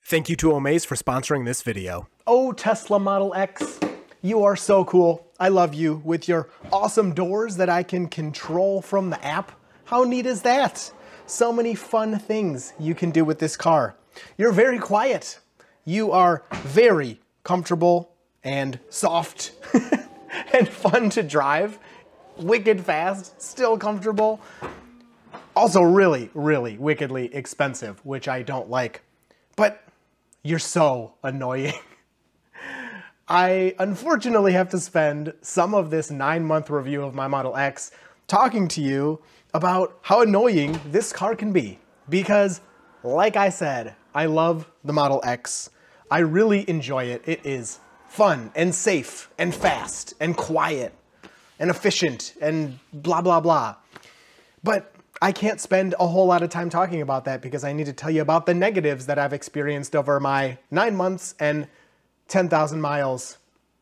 Thank you to Omaze for sponsoring this video. Oh, Tesla Model X, you are so cool. I love you with your awesome doors that I can control from the app. How neat is that? So many fun things you can do with this car. You're very quiet. You are very comfortable and soft and fun to drive. Wicked fast, still comfortable. Also really, really wickedly expensive, which I don't like. But you're so annoying. I unfortunately have to spend some of this 9-month review of my Model X talking to you about how annoying this car can be. Because, like I said, I love the Model X. I really enjoy it. It is fun and safe and fast and quiet and efficient and blah, blah, blah. But I can't spend a whole lot of time talking about that because I need to tell you about the negatives that I've experienced over my 9 months and 10,000 miles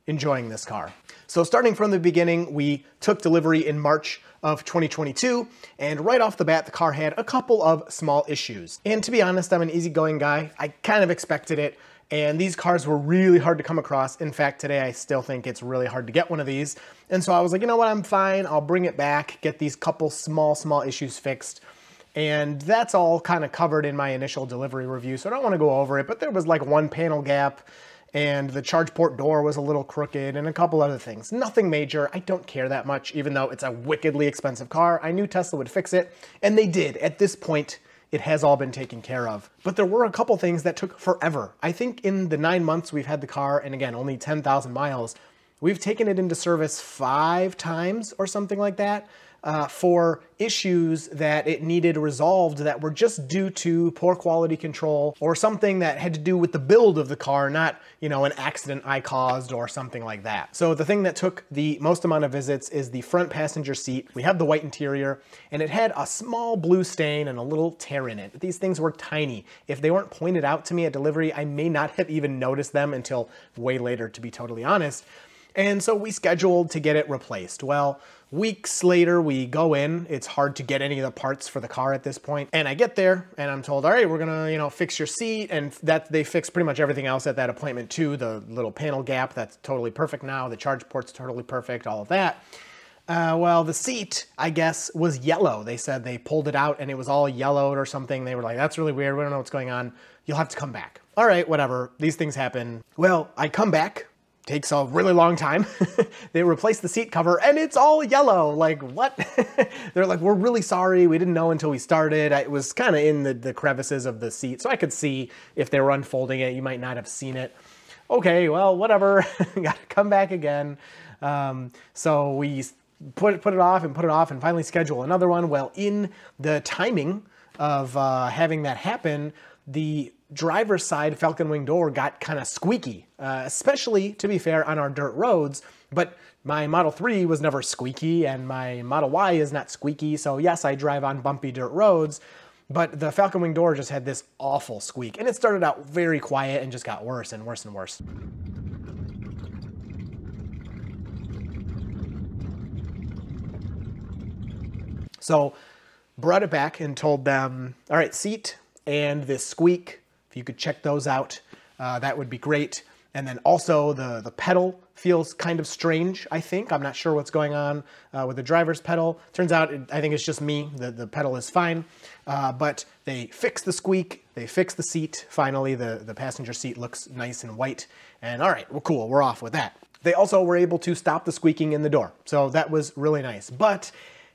enjoying this car. So starting from the beginning, we took delivery in March of 2022, and right off the bat, the car had a couple of small issues. And to be honest, I'm an easygoing guy. I kind of expected it, and these cars were really hard to come across. In fact, today I still think it's really hard to get one of these. And so I was like, you know what, I'm fine. I'll bring it back, get these couple small issues fixed. And that's all kind of covered in my initial delivery review, so I don't want to go over it, but there was like one panel gap, and the charge port door was a little crooked, and a couple other things. Nothing major. I don't care that much, even though it's a wickedly expensive car. I knew Tesla would fix it, and they did. At this point, it has all been taken care of. But there were a couple things that took forever. I think in the 9 months we've had the car, and again, only 10,000 miles, we've taken it into service 5 times or something like that. For issues that it needed resolved that were just due to poor quality control or something that had to do with the build of the car, not, you know, an accident I caused or something like that. So the thing that took the most amount of visits is the front passenger seat. We have the white interior, and it had a small blue stain and a little tear in it. These things were tiny. If they weren't pointed out to me at delivery, I may not have even noticed them until way later, to be totally honest. And so we scheduled to get it replaced. Well, weeks later, we go in. It's hard to get any of the parts for the car at this point. And I get there and I'm told, all right, we're gonna, you know, fix your seat. And that they fixed pretty much everything else at that appointment too. The little panel gap, that's totally perfect now. The charge port's totally perfect, all of that. Well, the seat, I guess, was yellow. They said they pulled it out and it was all yellowed or something. They were like, that's really weird. We don't know what's going on. You'll have to come back. All right, whatever. These things happen. Well, I come back. Takes a really long time. They replace the seat cover and it's all yellow. Like, what? They're like, we're really sorry. We didn't know until we started. It was kind of in the crevices of the seat, so I could see if they were unfolding it. You might not have seen it. Okay, well, whatever. Got to come back again. So we put it off and finally schedule another one. Well, in the timing of having that happen, the driver's side Falcon Wing door got kind of squeaky, especially, to be fair, on our dirt roads. But my Model 3 was never squeaky, and my Model Y is not squeaky. So yes, I drive on bumpy dirt roads, but the Falcon Wing door just had this awful squeak. And it started out very quiet and just got worse and worse and worse. So brought it back and told them, all right, seat and this squeak, if you could check those out, that would be great. And then also the pedal feels kind of strange, I think. I'm not sure what's going on with the driver's pedal. Turns out, I think it's just me. The pedal is fine. But they fixed the squeak. They fixed the seat. Finally, the passenger seat looks nice and white. And all right, well, cool. We're off with that. They also were able to stop the squeaking in the door. So that was really nice. But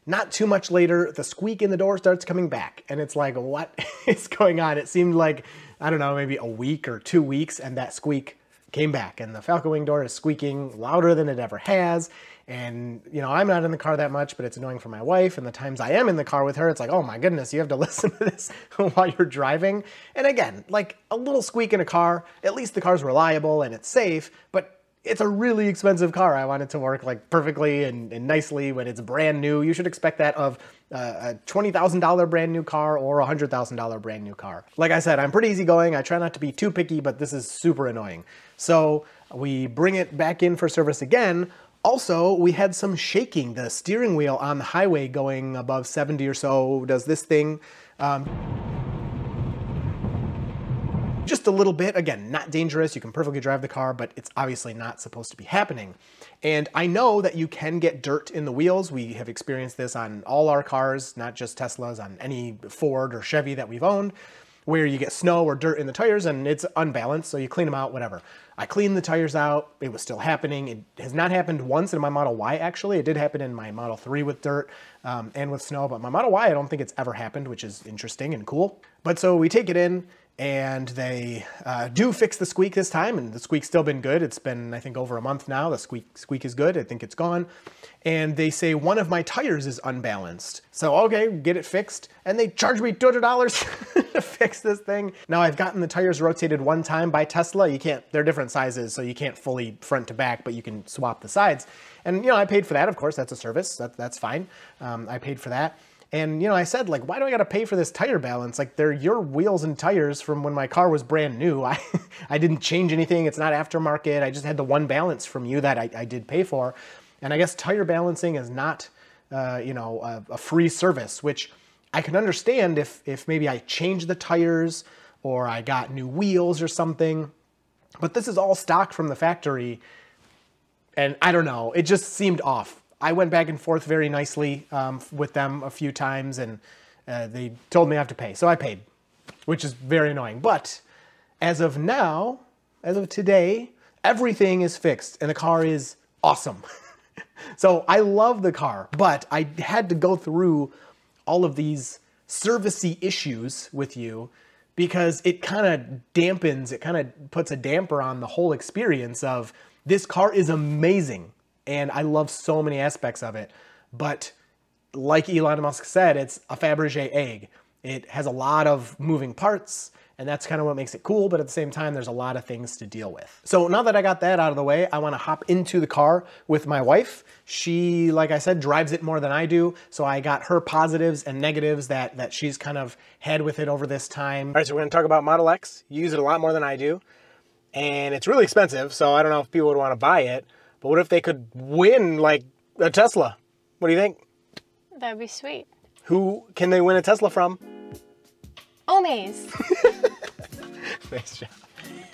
not too much later, the squeak in the door starts coming back. And it's like, what is going on? It seemed like, I don't know, maybe a week or 2 weeks, and that squeak came back. And the Falcon Wing door is squeaking louder than it ever has. And, you know, I'm not in the car that much, but it's annoying for my wife. And the times I am in the car with her, it's like, oh my goodness, you have to listen to this while you're driving. And again, like a little squeak in a car, at least the car's reliable and it's safe, but it's a really expensive car. I want it to work like perfectly and nicely when it's brand new. You should expect that of a $20,000 brand new car or a $100,000 brand new car. Like I said, I'm pretty easygoing. I try not to be too picky, but this is super annoying. So we bring it back in for service again. Also, we had some shaking. The steering wheel on the highway going above 70 or so does this thing. just a little bit. Again, not dangerous. You can perfectly drive the car, but it's obviously not supposed to be happening. And I know that you can get dirt in the wheels. We have experienced this on all our cars, not just Teslas, on any Ford or Chevy that we've owned, where you get snow or dirt in the tires and it's unbalanced, so you clean them out, whatever. I cleaned the tires out. It was still happening. It has not happened once in my Model Y, actually. It did happen in my Model 3 with dirt and with snow, but my Model Y, I don't think it's ever happened, which is interesting and cool. But so we take it in, and they do fix the squeak this time, and the squeak's still been good. It's been, I think, over a month now. The squeak is good. I think it's gone. And they say one of my tires is unbalanced. So, okay, get it fixed. And they charge me $200 to fix this thing. Now, I've gotten the tires rotated one time by Tesla. You can't, they're different sizes, so you can't fully front to back, but you can swap the sides. And, I paid for that, of course. That's a service. That's fine. I paid for that. And, I said, like, why do I got to pay for this tire balance? Like, they're your wheels and tires from when my car was brand new. I didn't change anything. It's not aftermarket. I just had the one balance from you that I did pay for. And I guess tire balancing is not, a free service, which I can understand if maybe I changed the tires or I got new wheels or something. But this is all stock from the factory. And I don't know. It just seemed off. I went back and forth very nicely with them a few times, and they told me I have to pay. So I paid, which is very annoying. But as of now, as of today, everything is fixed, and the car is awesome. So I love the car, but I had to go through all of these servicey issues with you because it kind of dampens, it kind of puts a damper on the whole experience of this car is amazing. And I love so many aspects of it. But like Elon Musk said, it's a Fabergé egg. It has a lot of moving parts, and that's kind of what makes it cool. But at the same time, there's a lot of things to deal with. So now that I got that out of the way, I want to hop into the car with my wife. She, like I said, drives it more than I do. So I got her positives and negatives that she's kind of had with it over this time. All right, so we're going to talk about Model X. You use it a lot more than I do. And it's really expensive, so I don't know if people would want to buy it. But what if they could win, like, a Tesla? What do you think? That'd be sweet. Who can they win a Tesla from? Omaze. Nice job.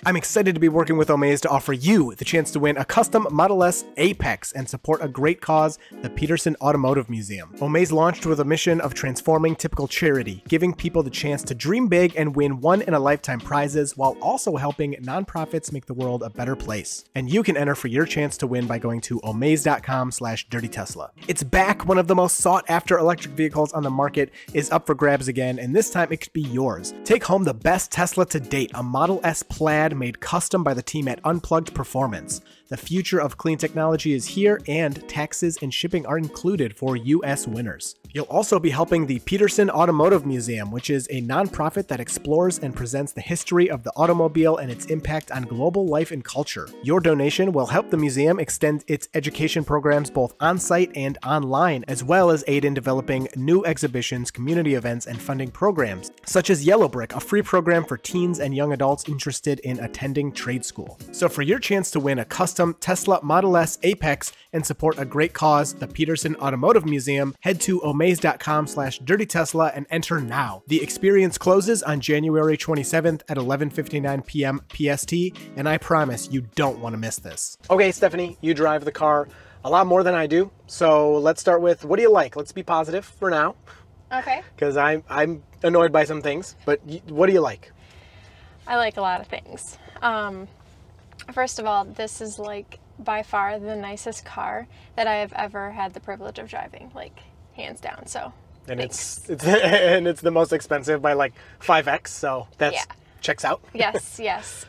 I'm excited to be working with Omaze to offer you the chance to win a custom Model S Apex and support a great cause, the Peterson Automotive Museum. Omaze launched with a mission of transforming typical charity, giving people the chance to dream big and win one-in-a-lifetime prizes while also helping nonprofits make the world a better place. And you can enter for your chance to win by going to omaze.com/dirtytesla. It's back. One of the most sought-after electric vehicles on the market is up for grabs again, and this time it could be yours. Take home the best Tesla to date, a Model S Plaid made custom by the team at Unplugged Performance. The future of clean technology is here, and taxes and shipping are included for US winners. You'll also be helping the Peterson Automotive Museum, which is a nonprofit that explores and presents the history of the automobile and its impact on global life and culture. Your donation will help the museum extend its education programs both on-site and online, as well as aid in developing new exhibitions, community events, and funding programs, such as Yellow Brick, a free program for teens and young adults interested in attending trade school. So for your chance to win a custom Tesla Model S Apex and support a great cause, the Peterson Automotive Museum, head to omaze.com/dirtytesla and enter now. The experience closes on January 27th at 11:59 p.m. PST, and I promise you don't want to miss this. Okay, Stephanie, you drive the car a lot more than I do, so let's start with, what do you like? Let's be positive for now. Okay. Because I'm annoyed by some things, but what do you like? I like a lot of things. First of all, this is like by far the nicest car that I have ever had the privilege of driving, like hands down. So and thanks. it's the most expensive by like 5x, so that's checks out. Yes, yes.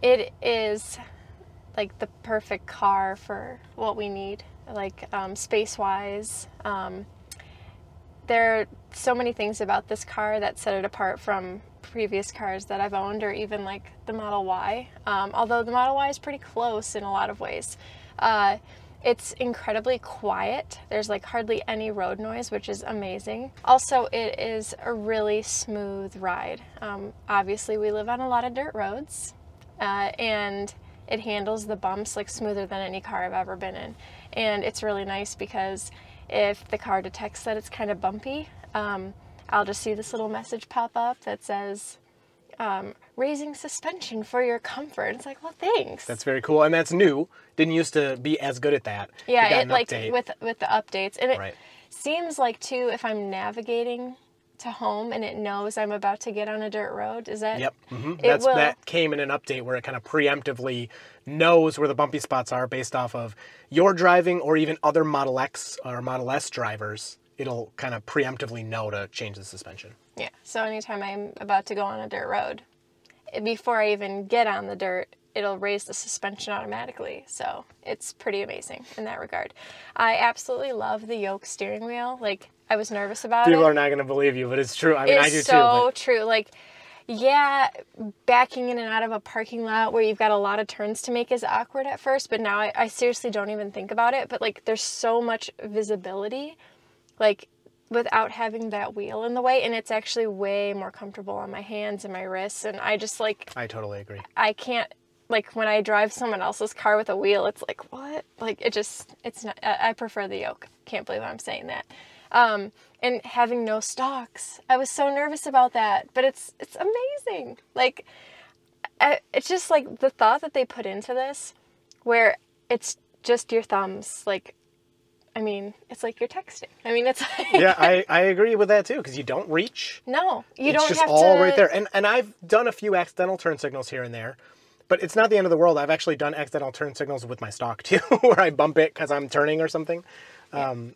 It is like the perfect car for what we need, like space-wise. There are so many things about this car that set it apart from previous cars that I've owned, or even like the Model Y, although the Model Y is pretty close in a lot of ways. It's incredibly quiet. There's like hardly any road noise, which is amazing. Also, it is a really smooth ride. Obviously, we live on a lot of dirt roads, and it handles the bumps like smoother than any car I've ever been in. And it's really nice because if the car detects that it's kind of bumpy, I'll just see this little message pop up that says, raising suspension for your comfort. It's like, well, thanks. That's very cool, and that's new. Didn't used to be as good at that. Yeah, got it an like update. with the updates, and it Right. seems like too, if I'm navigating to home and it knows I'm about to get on a dirt road, is that? Yep. It will. That came in an update where it kind of preemptively knows where the bumpy spots are based off of your driving or even other Model X or Model S drivers. It'll kind of preemptively know to change the suspension. Yeah. So anytime I'm about to go on a dirt road, before I even get on the dirt, it'll raise the suspension automatically. So it's pretty amazing in that regard. I absolutely love the yoke steering wheel. Like, I was nervous about it. People are not going to believe you, but it's true. I mean, I do It's too. so But true. Like, yeah, backing in and out of a parking lot where you've got a lot of turns to make is awkward at first, but now I seriously don't even think about it. But like, there's so much visibility, like, without having that wheel in the way, and it's actually way more comfortable on my hands and my wrists, and I just like, I totally agree. I can't, like, when I drive someone else's car with a wheel, it's like, what? Like, it's not, I prefer the yoke. Can't believe I'm saying that. And having no stalks, I was so nervous about that, but it's amazing. Like, it's just like the thought that they put into this, where it's just your thumbs, like, I mean, it's like you're texting. I mean, it's like... Yeah, I agree with that too, because you don't reach. No, you It's don't just have to... all right there. And I've done a few accidental turn signals here and there, but it's not the end of the world. I've actually done accidental turn signals with my stock too, where I bump it because I'm turning or something.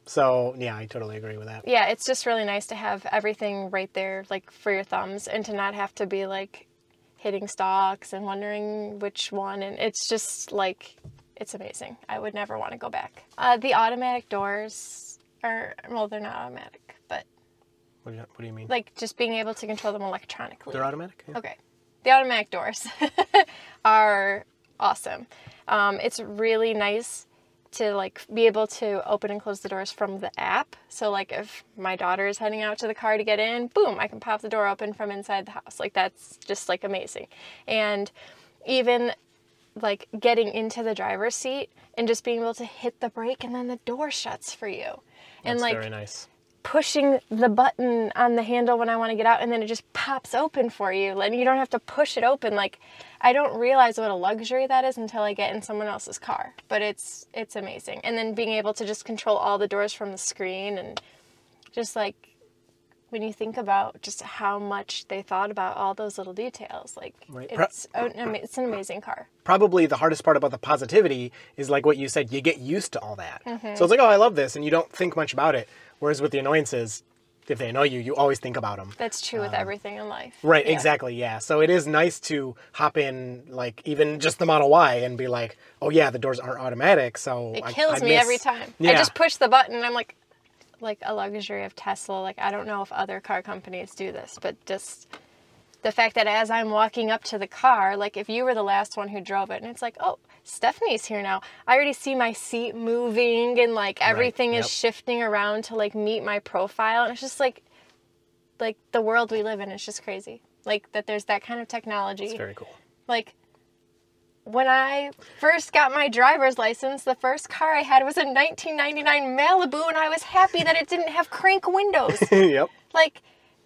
So yeah, I totally agree with that. Yeah, it's just really nice to have everything right there, like, for your thumbs, and to not have to be, like, hitting stalks and wondering which one. And it's just, like, it's amazing. I would never want to go back. The automatic doors are, well, they're not automatic, but... What do you mean? Like, just being able to control them electronically. They're automatic? Yeah. Okay. The automatic doors are awesome. It's really nice to, like, be able to open and close the doors from the app. So, like, if my daughter is heading out to the car to get in, boom, I can pop the door open from inside the house. Like, that's just, like, amazing. And even, like, getting into the driver's seat and just being able to hit the brake and then the door shuts for you. And, That's like, very nice. pushing the button on the handle when I want to get out, and then it just pops open for you, and you don't have to push it open. Like, I don't realize what a luxury that is until I get in someone else's car, but it's amazing. And then being able to just control all the doors from the screen, and just, like, when you think about just how much they thought about all those little details, like, Right. it's an amazing car. Probably the hardest part about the positivity is, like what you said, you get used to all that. Mm-hmm. So it's like, oh, I love this, and you don't think much about it. Whereas with the annoyances, if they annoy you, you always think about them. That's true with everything in life. Right, Yeah. exactly, yeah. So it is nice to hop in, like, even just the Model Y and be like, oh yeah, the doors aren't automatic, so It I kills me miss- every time. Yeah. I just push the button and I'm like a luxury of Tesla. Like, I don't know if other car companies do this, but just the fact that as I'm walking up to the car, like, if you were the last one who drove it and it's like, oh, Stephanie's here now, I already see my seat moving and, like, everything is yep. shifting around to, like, meet my profile. And it's just like the world we live in is just crazy. Like, that there's that kind of technology. It's very cool. Like, when I first got my driver's license, the first car I had was a 1999 Malibu, and I was happy that it didn't have crank windows. Yep. Like,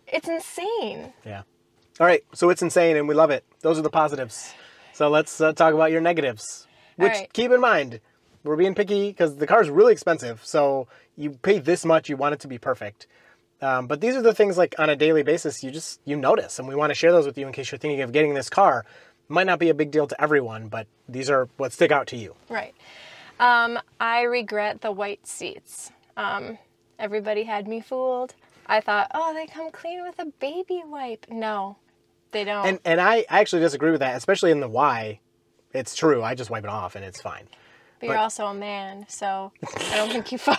it's insane. Yeah. All right, so it's insane, and we love it. Those are the positives. So let's talk about your negatives. Which, right. keep in mind, we're being picky because the car's really expensive. So you pay this much, you want it to be perfect. But these are the things, like, on a daily basis, you notice, and we want to share those with you in case you're thinking of getting this car. Might not be a big deal to everyone, but these are what stick out to you. Right. I regret the white seats. Everybody had me fooled. I thought, oh, they come clean with a baby wipe. No, they don't. And I actually disagree with that, especially in the Y. It's true. I just wipe it off, and it's fine. But you're also a man, so I don't think you follow.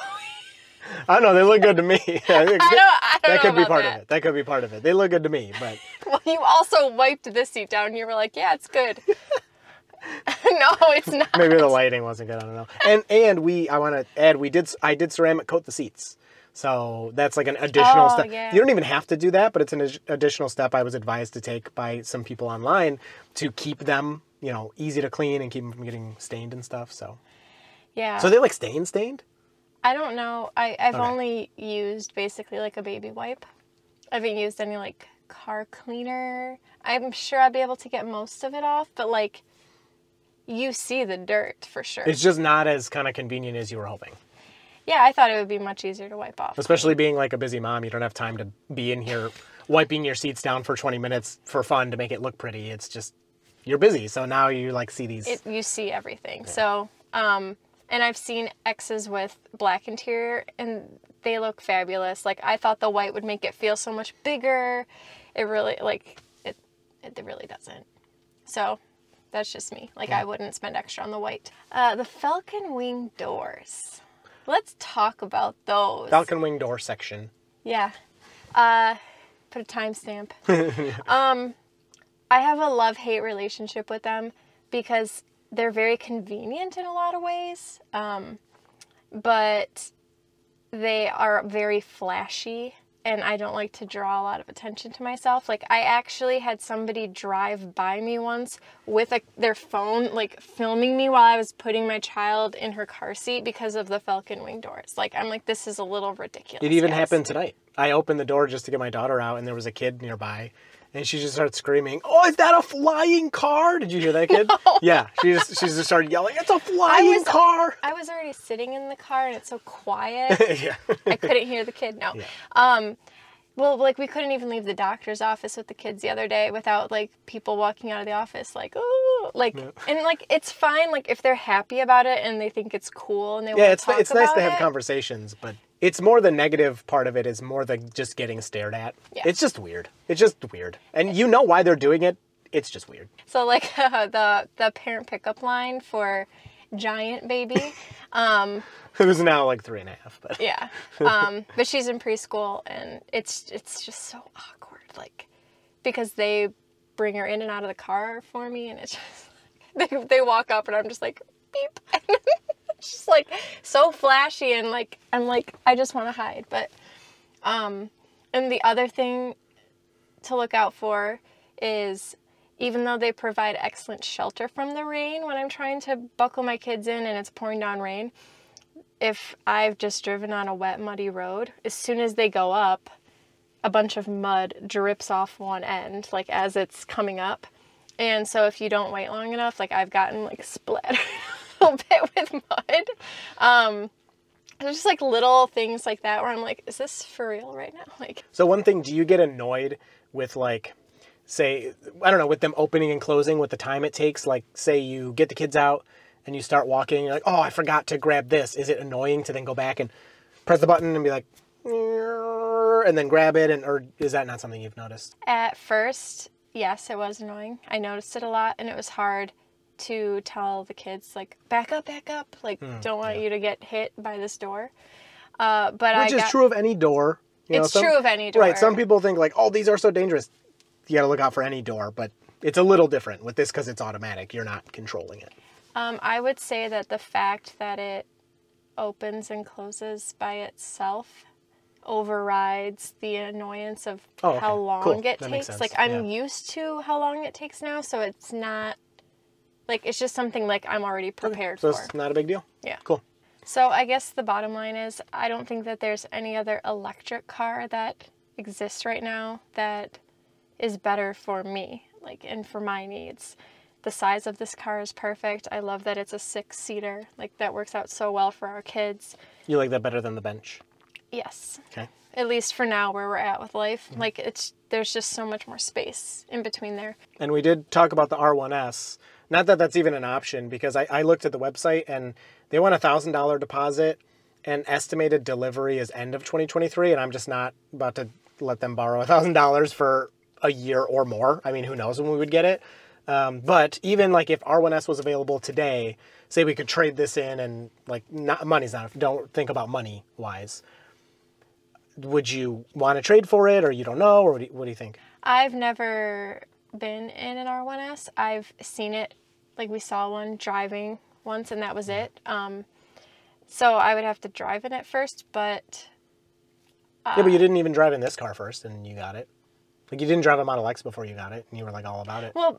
I don't know. They look good to me. I don't That could know be about part that. of it. That could be part of it. They look good to me, but... Well, you also wiped this seat down and you were like, yeah, it's good. No, it's not. Maybe the lighting wasn't good. I don't know. And I want to add, I did ceramic coat the seats. So that's like an additional step. Yeah. You don't even have to do that, but it's an additional step I was advised to take by some people online to keep them, easy to clean and keep them from getting stained and stuff. So Yeah. they like stained? I don't know. I've Okay. only used basically like a baby wipe. I haven't used any, like, car cleaner, I'm sure I'll be able to get most of it off, but like, you see the dirt for sure. It's just not as kind of convenient as you were hoping. Yeah, I thought it would be much easier to wipe off. Especially being like a busy mom, you don't have time to be in here wiping your seats down for 20 minutes for fun to make it look pretty. It's just, you're busy. So now you like see these. You see everything. Yeah. So, and I've seen X's with black interior and they look fabulous. Like I thought the white would make it feel so much bigger. It really, like, it really doesn't. So that's just me. Like I wouldn't spend extra on the white. The Falcon Wing doors. Let's talk about those. Falcon Wing door section. Yeah. Put a timestamp. I have a love-hate relationship with them because they're very convenient in a lot of ways, but they are very flashy, and I don't like to draw a lot of attention to myself. Like, I actually had somebody drive by me once with their phone, like, filming me while I was putting my child in her car seat because of the Falcon Wing doors. Like, I'm like, this is a little ridiculous. It even happened tonight. I opened the door just to get my daughter out, and there was a kid nearby, and she just started screaming, "Oh, is that a flying car?" Did you hear that, kid? No. Yeah, she just started yelling, "It's a flying car!" I was already sitting in the car, and it's so quiet. Yeah. I couldn't hear the kid. No. Yeah. Well, like, we couldn't even leave the doctor's office with the kids the other day without, like, people walking out of the office, like, "Ooh," like, yeah. And, like, it's fine, like, if they're happy about it and they think it's cool and they want to talk about it. Yeah, it's nice to have conversations, but it's more the negative part of it is more the just getting stared at. Yeah. It's just weird. It's just weird. And you know why they're doing it. It's just weird. So, like, the parent pickup line for Giant Baby, who's now like 3.5, but yeah, but she's in preschool, and it's just so awkward, like, because they bring her in and out of the car for me, and it's just they walk up, and I'm just like, beep. It's just like so flashy, and like I'm like, I just want to hide. But and the other thing to look out for is, even though they provide excellent shelter from the rain when I'm trying to buckle my kids in and it's pouring down rain, if I've just driven on a wet, muddy road, as soon as they go up, a bunch of mud drips off one end, like, as it's coming up. And so if you don't wait long enough, like, I've gotten, like, splattered a little bit with mud. There's just, like, little things like that where I'm like, is this for real right now? Like, so one thing, do you get annoyed with, like, say, I don't know, with them opening and closing, with the time it takes? Like, say you get the kids out and you start walking, you're like, oh, I forgot to grab this. Is it annoying to then go back and press the button and be like, and then grab it? or is that not something you've noticed? At first, yes, it was annoying. I noticed it a lot, and it was hard to tell the kids, like, back up, like, don't want you to get hit by this door. Which is true of any door. It's true of any door. Right, some people think, like, oh, these are so dangerous. You got to look out for any door, but it's a little different with this because it's automatic. You're not controlling it. I would say that the fact that it opens and closes by itself overrides the annoyance of how long it takes. Like, I'm used to how long it takes now, so it's not, like, it's just something, like, I'm already prepared for. So it's not a big deal? Yeah. Cool. So I guess the bottom line is, I don't think that there's any other electric car that exists right now that is better for me, like, and for my needs. The size of this car is perfect. I love that it's a 6-seater. Like, that works out so well for our kids. You like that better than the bench? Yes. Okay. At least for now, where we're at with life. Mm-hmm. Like, there's just so much more space in between there. And we did talk about the R1S. Not that that's even an option, because I looked at the website and they want a $1,000 deposit, and estimated delivery is end of 2023, and I'm just not about to let them borrow $1,000 for a year or more. I mean, who knows when we would get it. But even, like, if R1S was available today, say we could trade this in, and, like, money's not, don't think about money wise. Would you want to trade for it, or you don't know, or what do you think? I've never been in an R1S. I've seen it, like, we saw one driving once, and that was it. So I would have to drive in it first, but... yeah, but you didn't even drive in this car first, and you got it. Like you didn't drive a Model X before you got it, and you were like all about it. Well,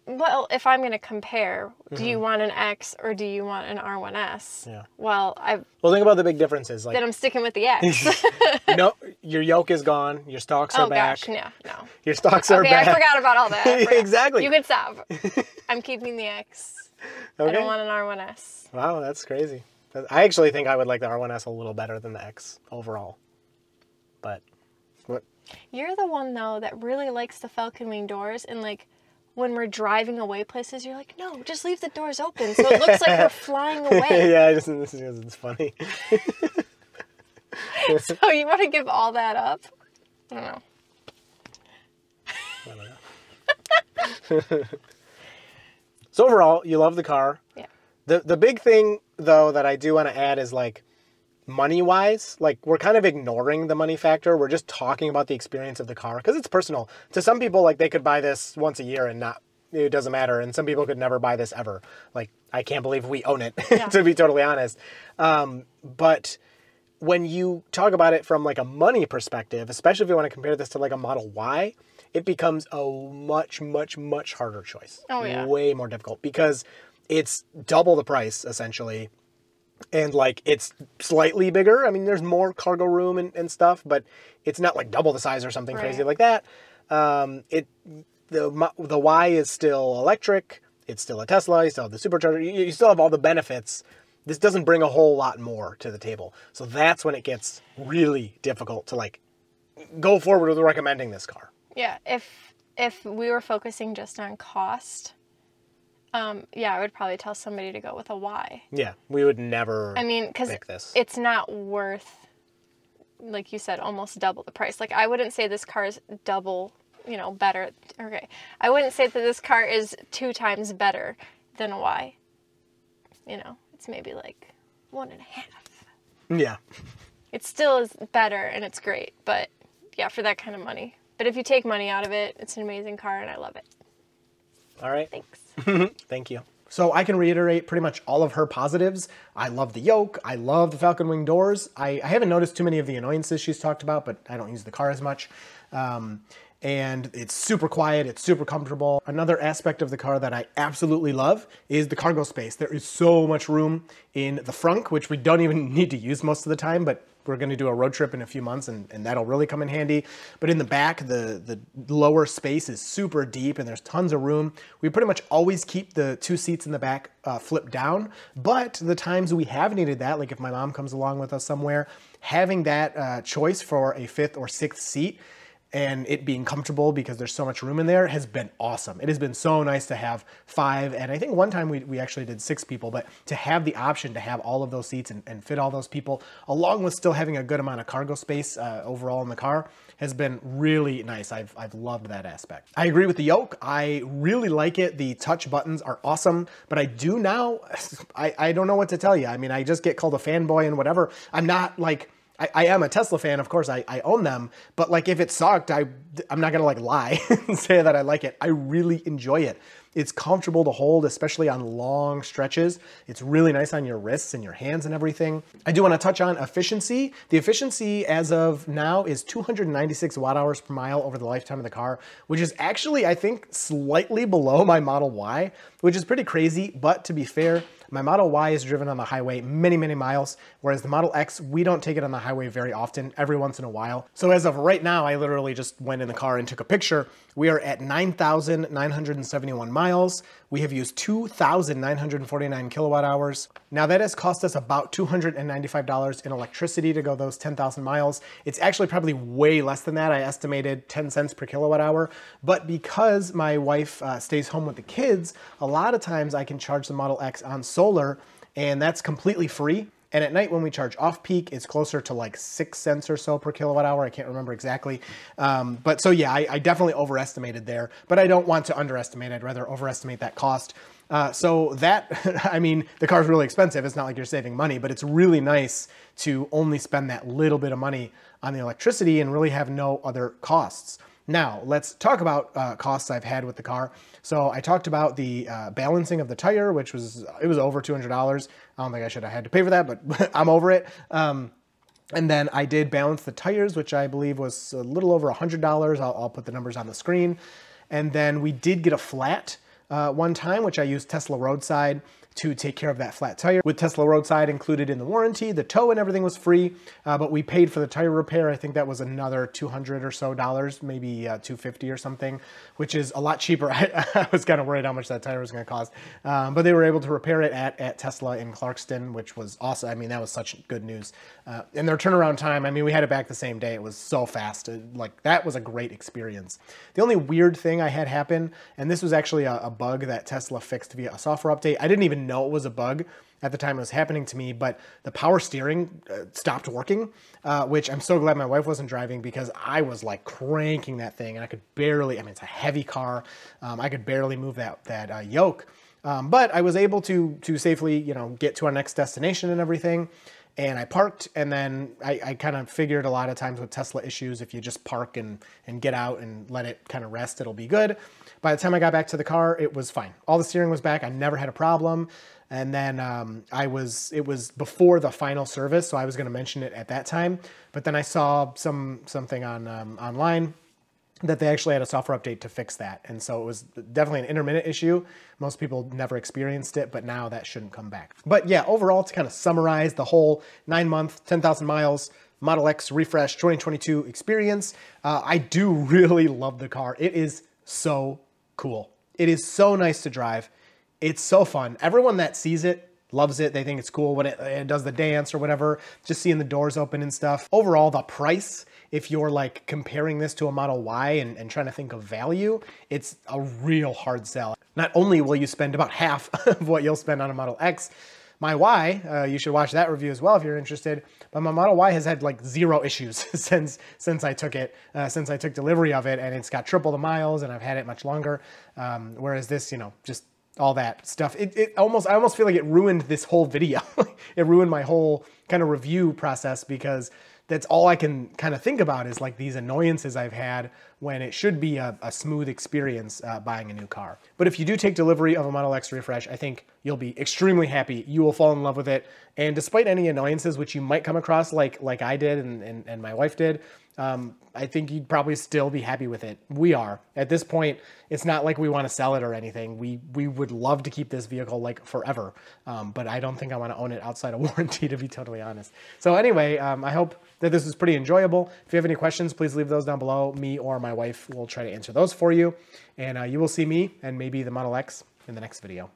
if I'm going to compare, do you want an X or do you want an R1S? Yeah. Well, think about the big differences. Like then I'm sticking with the X. no, your yoke is gone. Your stalks are back. Oh gosh, no. Your stalks are Okay, back. I forgot about all that. Exactly. You can stop. I'm keeping the X. Okay. I don't want an R1S. Wow, that's crazy. I actually think I would like the R1S a little better than the X overall. But what? You're the one though that really likes the Falcon Wing doors, and like when we're driving away places, you're like, no, just leave the doors open so it looks like we're flying away. Yeah, this is because it's funny. So you want to give all that up? I don't know. So overall, you love the car. Yeah. The big thing though that I do want to add is like money-wise, like we're kind of ignoring the money factor. We're just talking about the experience of the car because it's personal. To some people, like they could buy this once a year and it doesn't matter. And some people could never buy this ever. Like I can't believe we own it, Yeah. to be totally honest. But when you talk about it from like a money perspective, especially if you want to compare this to like a Model Y, it becomes a much, much, much harder choice. Oh yeah. Way more difficult because it's double the price essentially. And like it's slightly bigger. I mean, there's more cargo room and stuff, but it's not like double the size or something crazy like that. The Y is still electric. It's still a Tesla. You still have the supercharger. You still have all the benefits. This doesn't bring a whole lot more to the table. So that's when it gets really difficult to like go forward with recommending this car. Yeah. If we were focusing just on cost, I would probably tell somebody to go with a Y. Yeah, we would never. I mean, because it's not worth, like you said, almost double the price. Like I wouldn't say this car is double, better. Okay, I wouldn't say that this car is 2 times better than a Y. It's maybe like 1.5. Yeah. It still is better and it's great, but yeah, for that kind of money. But if you take money out of it, it's an amazing car and I love it. All right. Thanks. Thank you. So I can reiterate pretty much all of her positives. I love the yoke. I love the Falcon Wing doors. I haven't noticed too many of the annoyances she's talked about, but I don't use the car as much. And it's super quiet. It's super comfortable. Another aspect of the car that I absolutely love is the cargo space. There is so much room in the frunk, which we don't even need to use most of the time, but we're going to do a road trip in a few months and that'll really come in handy. But in the back, the lower space is super deep and there's tons of room. We pretty much always keep the 2 seats in the back flipped down, but the times we have needed that, like if my mom comes along with us somewhere, having that choice for a 5th or 6th seat and it being comfortable because there's so much room in there has been awesome. It has been so nice to have 5, and I think one time we actually did 6 people, but to have the option to have all of those seats and fit all those people, along with still having a good amount of cargo space overall in the car, has been really nice. I've loved that aspect. I agree with the yoke. I really like it. The touch buttons are awesome, but I do now, I don't know what to tell you. I mean, I just get called a fanboy and whatever. I'm not like, I am a Tesla fan, of course, I own them, but like if it sucked, I'm not gonna like lie and say that I like it. I really enjoy it. It's comfortable to hold, especially on long stretches. It's really nice on your wrists and your hands and everything. I do want to touch on efficiency. The efficiency as of now is 296 watt hours per mile over the lifetime of the car, which is actually, I think, slightly below my Model Y, which is pretty crazy, but to be fair, my Model Y is driven on the highway many, many miles, whereas the Model X, we don't take it on the highway very often, every once in a while. So as of right now, I literally just went in the car and took a picture. We are at 9,971 miles. We have used 2,949 kilowatt hours. Now that has cost us about $295 in electricity to go those 10,000 miles. It's actually probably way less than that. I estimated 10 cents per kilowatt hour. But because my wife stays home with the kids, a lot of times I can charge the Model X on solar, and that's completely free. And at night when we charge off peak, it's closer to like 6 cents or so per kilowatt hour. I can't remember exactly. But so yeah, I definitely overestimated there, but I don't want to underestimate. I'd rather overestimate that cost. So that, I mean, the car's really expensive. It's not like you're saving money, but it's really nice to only spend that little bit of money on the electricity and really have no other costs. Now, let's talk about costs I've had with the car. So I talked about the balancing of the tire, which was over $200. I don't think I should have had to pay for that, but I'm over it. And then I did balance the tires, which I believe was a little over $100. I'll put the numbers on the screen. And then we did get a flat one time, which I used Tesla Roadside to take care of that flat tire. With Tesla Roadside included in the warranty, the tow and everything was free, but we paid for the tire repair. I think that was another $200 or so, maybe $250 or something, which is a lot cheaper. I was kind of worried how much that tire was going to cost, but they were able to repair it at Tesla in Clarkston, which was awesome. I mean, that was such good news. And their turnaround time, I mean, we had it back the same day. It was so fast. Like, that was a great experience. The only weird thing I had happen, and this was actually a bug that Tesla fixed via a software update. I didn't even know it was a bug at the time it was happening to me, but the power steering stopped working, which I'm so glad my wife wasn't driving, because I was like cranking that thing and I could barely, I mean, it's a heavy car. I could barely move that yoke. But I was able to safely, you know, get to our next destination and everything. And I parked, and then I kind of figured a lot of times with Tesla issues, if you just park and get out and let it kind of rest, it'll be good. By the time I got back to the car, it was fine. All the steering was back. I never had a problem. And then it was before the final service, so I was going to mention it at that time. But then I saw something on online that they actually had a software update to fix that. And so it was definitely an intermittent issue. Most people never experienced it, but now that shouldn't come back. But yeah, overall, to kind of summarize the whole 9-month, 10,000 miles, Model X refresh 2022 experience, I do really love the car. It is so cool. It is so nice to drive. It's so fun. Everyone that sees it loves it. They think it's cool when it does the dance or whatever, just seeing the doors open and stuff. Overall, the price, if you're like comparing this to a Model Y and trying to think of value, it's a real hard sell. Not only will you spend about half of what you'll spend on a Model X, my Y, you should watch that review as well if you're interested, but my Model Y has had like 0 issues since I took it, since I took delivery of it, and it's got triple the miles and I've had it much longer. Whereas this, you know, just all that stuff. I almost feel like it ruined this whole video. It ruined my whole kind of review process, because that's all I can kind of think about is like these annoyances I've had when it should be a smooth experience buying a new car. But if you do take delivery of a Model X refresh, I think you'll be extremely happy. You will fall in love with it. And despite any annoyances, which you might come across like I did and my wife did, I think you'd probably still be happy with it. We are. At this point, it's not like we want to sell it or anything. We would love to keep this vehicle like forever, but I don't think I want to own it outside of warranty, to be totally honest. So anyway, I hope that this was pretty enjoyable. If you have any questions, please leave those down below. Me or my wife will try to answer those for you. And you will see me and maybe the Model X in the next video.